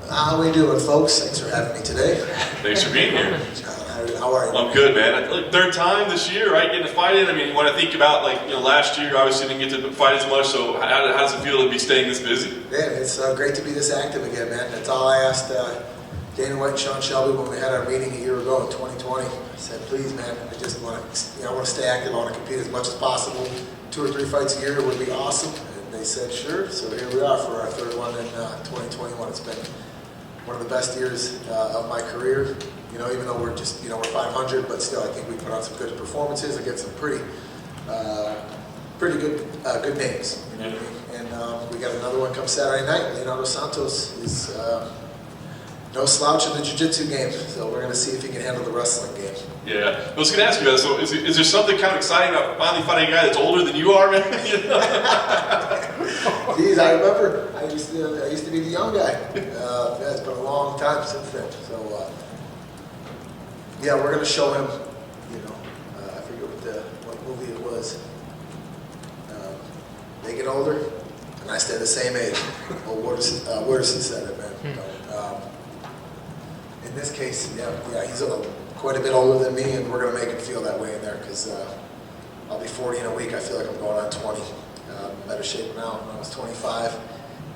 How we doing, folks? Thanks for having me today. Thanks for being here. How are you? I'm good, man. Like, third time this year, right? Getting to fight in. I mean, when I think about last year, obviously didn't get to fight as much. So how does it feel to be staying this busy? Man, it's great to be this active again, man. That's all I asked Dana White and Sean Shelby when we had our meeting a year ago in 2020. I said, please, man, I just want to, I want to stay active. I want to compete as much as possible. 2 or 3 fights a year would be awesome. And they said, sure. So here we are for our third one in 2021. It's been one of the best years of my career. You know, even though we're just, we're 500, but still, I think we put on some good performances against some pretty good names. You know what I mean? And we got another one come Saturday night. Leonardo Santos is no slouch in the jiu-jitsu game, so we're going to see if he can handle the wrestling game. Yeah, I was going to ask you that. So is there something kind of exciting about finally fighting a guy that's older than you are, man? Geez, I remember I used to be the young guy. Yeah, it's been a long time since then. So yeah, we're going to show him. I forget what movie it was. They get older, and I stay the same age. Well, Wooderson said it, man. In this case, yeah, he's quite a bit older than me, and we're going to make him feel that way in there because I'll be 40 in a week. I feel like I'm going on 20. I'm better shape now. When I was 25,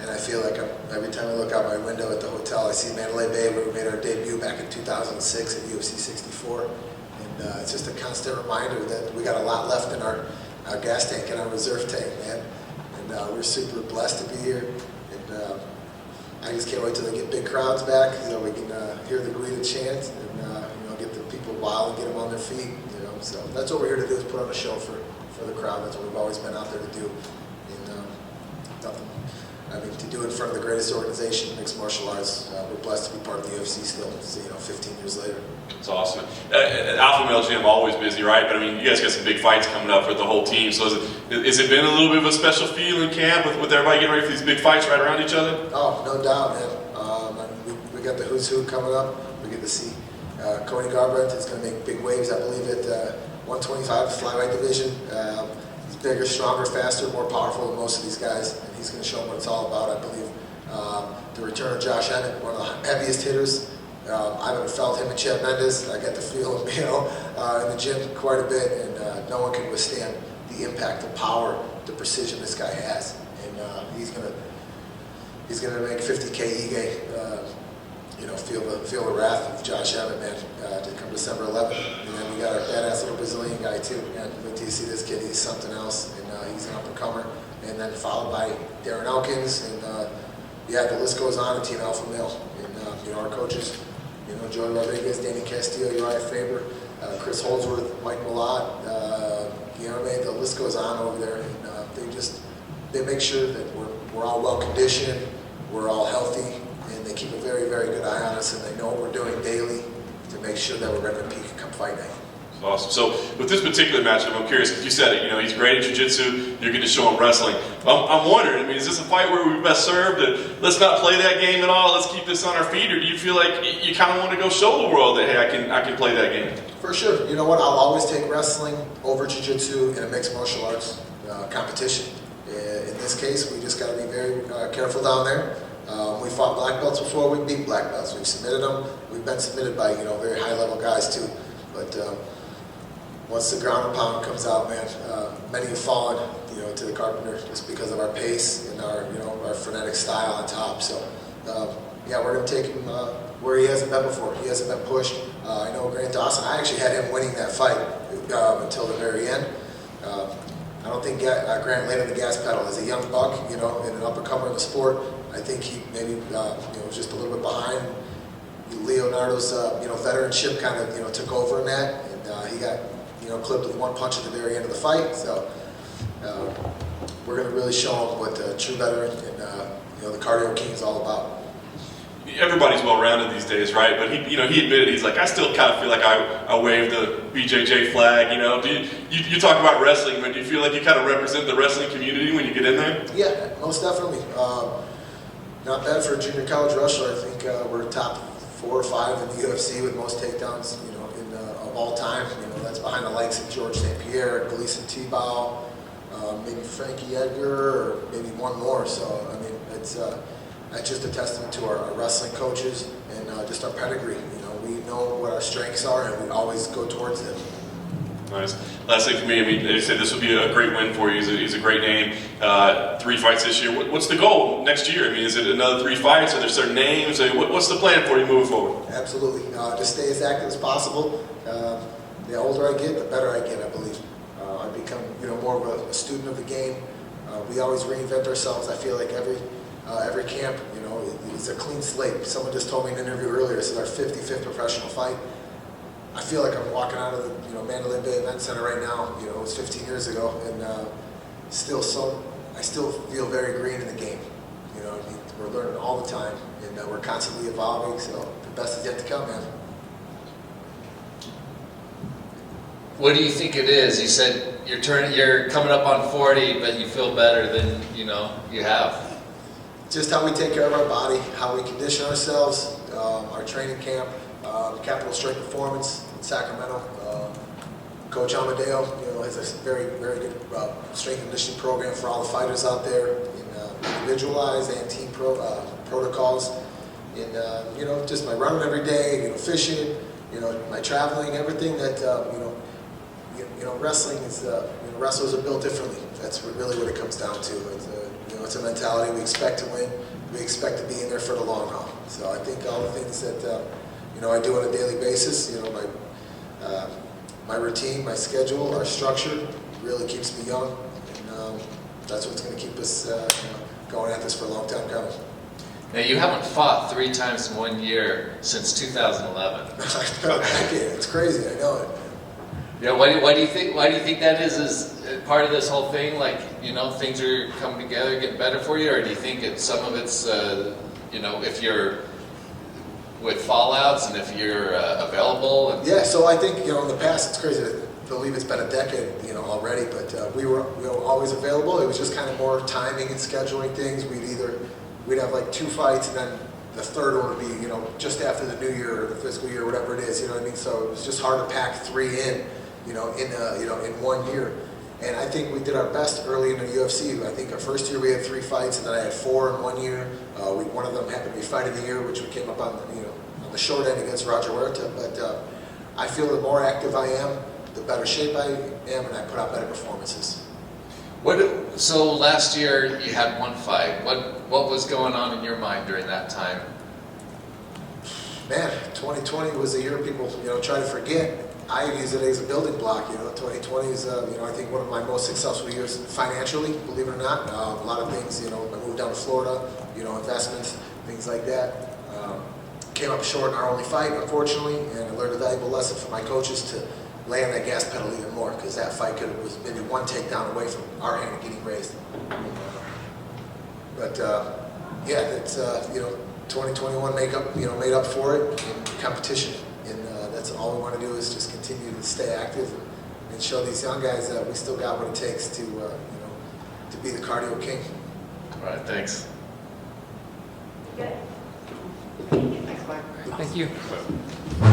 and I feel like every time I look out my window at the hotel, I see Mandalay Bay, where we made our debut back in 2006 at UFC 64, and it's just a constant reminder that we got a lot left in our gas tank and our reserve tank, man. And we're super blessed to be here, and I just can't wait till they get big crowds back, so we can hear the Guida chant and get the people wild and get them on their feet. So that's what we're here to do, is put on a show for the crowd. That's what we've always been out there to do. And nothing. I mean, to do it in front of the greatest organization in mixed martial arts. We're blessed to be part of the UFC still. 15 years later. It's awesome. Alpha Male Gym, always busy, right? But I mean, you guys got some big fights coming up for the whole team. So has it been a little bit of a special feel in camp with everybody getting ready for these big fights right around each other? Oh, no doubt, man. We got the who's who coming up. We get to see Cody Garbrandt is going to make big waves, I believe, at 125 flyweight division. He's bigger, stronger, faster, more powerful than most of these guys, and he's going to show them what it's all about, I believe. The return of Josh Emmett, one of the heaviest hitters. I haven't felt him and Chad Mendes. I get the feel, in the gym quite a bit, and no one can withstand the impact, the power, the precision this guy has. And he's gonna make 50K Ige, feel the wrath of Josh Emmett, man, to come December 11th. And then we got our badass little Brazilian guy too. And wait till you see this kid, he's something else, and he's an up-and-comer. And then followed by Darren Elkins, and the list goes on. Team Alpha Male, and our coaches. Joey Rodriguez, Danny Castillo, Uriah Faber, Chris Holdsworth, Mike Malott, the list goes on over there. And they make sure that we're all well conditioned, we're all healthy, and they keep a very, very good eye on us, and they know what we're doing daily to make sure that we're ready to peak come fight night. Awesome. So with this particular matchup, I'm curious, because you said it, he's great at jiu-jitsu, you're going to show him wrestling. I'm wondering, is this a fight where we're best served to let's not play that game at all, let's keep this on our feet, or do you feel like you kind of want to go show the world that, hey, I can play that game? For sure. You know what, I'll always take wrestling over jiu-jitsu in a mixed martial arts competition. In this case, we just got to be very careful down there. We fought black belts before, we beat black belts. We've submitted them. We've been submitted by, very high-level guys too. But once the ground and pound comes out, man, many have fallen, to the carpenter just because of our pace and our frenetic style on top. So, we're going to take him where he hasn't been before. He hasn't been pushed. I know Grant Dawson, I actually had him winning that fight until the very end. I don't think Grant laid on the gas pedal as a young buck, and an up-and-comer in the sport. I think he maybe, was just a little bit behind. Leonardo's, veteranship kind of, took over in that, and he got, clipped with one punch at the very end of the fight. So we're going to really show him what the true veteran and, the cardio king is all about. Everybody's well-rounded these days, right? But he admitted, he's like, I still kind of feel like I waved the BJJ flag. You talk about wrestling, but do you feel like you kind of represent the wrestling community when you get in there? Yeah, most definitely. Not bad for a junior college wrestler. I think we're top 4 or 5 in the UFC with most takedowns, of all time. That's behind the likes of George St. Pierre, Gleason Tebow, maybe Frankie Edgar, or maybe one more. So I mean, it's that's just a testament to our wrestling coaches and just our pedigree. You know, we know what our strengths are, and we always go towards them. Nice. Last thing for me, I mean, they said this would be a great win for you. He's a great name. 3 fights this year. What's the goal next year? I mean, is it another 3 fights? Are there certain names? What's the plan for you moving forward? Absolutely. Just stay as active as possible. The older I get, the better I get, I believe. I become, more of a student of the game. We always reinvent ourselves. I feel like every camp, it's a clean slate. Someone just told me in an interview earlier, this is our 55th professional fight. I feel like I'm walking out of the Mandalay Bay Event Center right now. It was 15 years ago, and I still feel very green in the game. We're learning all the time, and we're constantly evolving. So the best is yet to come, man. What do you think it is? You said you're coming up on 40, but you feel better than you have. Just how we take care of our body, how we condition ourselves, our training camp. Capital Strength Performance in Sacramento. Coach Amadeo, has a very, very good strength and conditioning program for all the fighters out there in individualized and team protocols. And just my running every day, fishing, my traveling, everything that wrestling is. Wrestlers are built differently. That's really what it comes down to. It's a mentality. We expect to win. We expect to be in there for the long haul. So I think all the things that I do on a daily basis, my routine, my schedule, our structure really keeps me young, and that's what's going to keep us going at this for a long time coming. Now, you haven't fought 3 times in 1 year since 2011. It's crazy, I know it. Yeah, why do you think that is part of this whole thing? Like, things are coming together, getting better for you, or do you think some of it's, if you're with fallouts and if you're available? Yeah, so I think, in the past, it's crazy to believe it's been a decade, already, but we were always available. It was just kind of more timing and scheduling things. We'd have like 2 fights, and then the third one would be, just after the new year or the fiscal year, whatever it is, you know what I mean? So it was just hard to pack 3 in, in 1 year. And I think we did our best early in the UFC. I think our first year we had 3 fights, and then I had 4 in 1 year. One of them happened to be Fight of the Year, which we came up on the short end against Roger Huerta. But I feel the more active I am, the better shape I am, and I put out better performances. So last year you had 1 fight. What was going on in your mind during that time? Man, 2020 was a year people try to forget. I use it as a building block. 2020 is I think one of my most successful years financially, believe it or not. A lot of things, I moved down to Florida, investments, things like that. Came up short in our only fight, unfortunately, and I learned a valuable lesson from my coaches to lay on that gas pedal even more, because that fight was maybe 1 takedown away from our hand getting raised. But yeah, it's 2021 made up for it in competition, and that's all we want to do is just continue to stay active and show these young guys that we still got what it takes to to be the cardio king. All right, thanks. Good. Thank you. Thank you.